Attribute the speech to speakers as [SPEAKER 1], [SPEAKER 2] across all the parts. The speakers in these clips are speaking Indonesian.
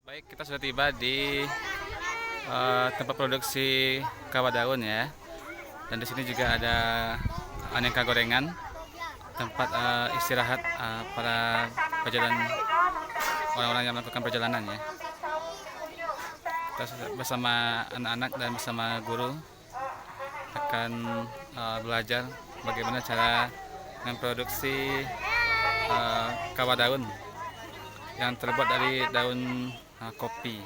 [SPEAKER 1] Baik, kita sudah tiba di tempat produksi kawah daun ya. Dan di sini juga ada aneka gorengan, tempat istirahat para perjalanan, orang-orang yang melakukan perjalanan ya. Kita bersama anak-anak dan bersama guru akan belajar bagaimana cara memproduksi kawah daun yang terbuat dari daun kopi.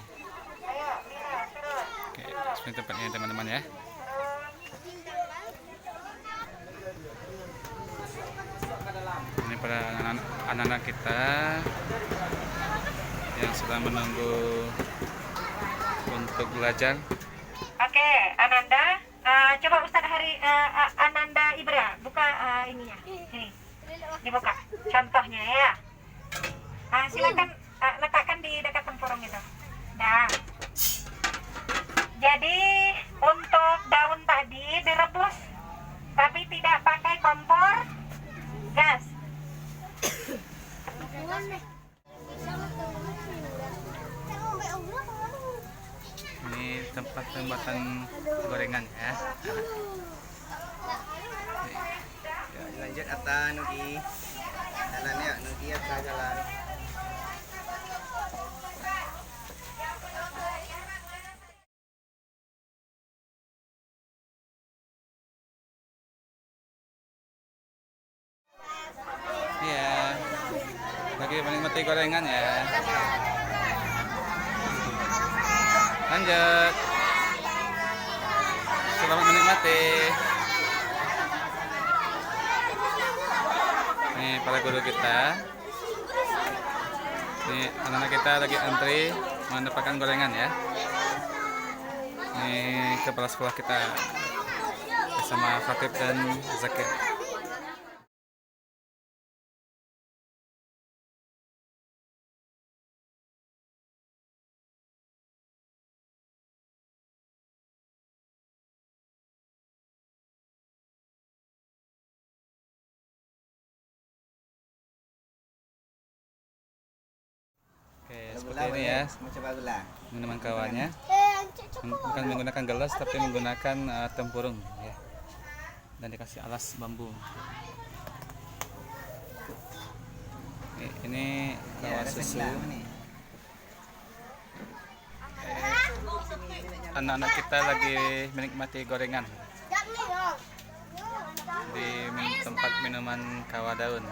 [SPEAKER 1] Oke, seperti tempatnya teman-teman ya. Ini para anak-anak kita yang sedang menunggu untuk belajar.
[SPEAKER 2] Oke, Ananda, coba Ustadz Ananda Ibra buka ininya. Nih, dibuka. Contohnya ya. Silakan letakkan di dekat tempurung itu. Nah, jadi untuk daun tadi direbus, tapi tidak pakai kompor gas.
[SPEAKER 1] Ini tempat pembuatan gorengan ya.
[SPEAKER 3] Lanjut atas Nugi jalan ya, Nugi atas jalan.
[SPEAKER 1] Iya, lagi menikmati gorengan ya. Lanjut. Selamat menikmati. Ini para guru kita. Ini anak-anak kita lagi antri mendapatkan gorengan ya. Ini kepala sekolah kita bersama Fatib dan Zakir. Oke, seperti ini ya minuman kawahnya. Bukan menggunakan gelas tapi menggunakan tempurung ya. Dan dikasih alas bambu. Ini kawah susu. Anak-anak kita lagi menikmati gorengan di tempat minuman kawah daun.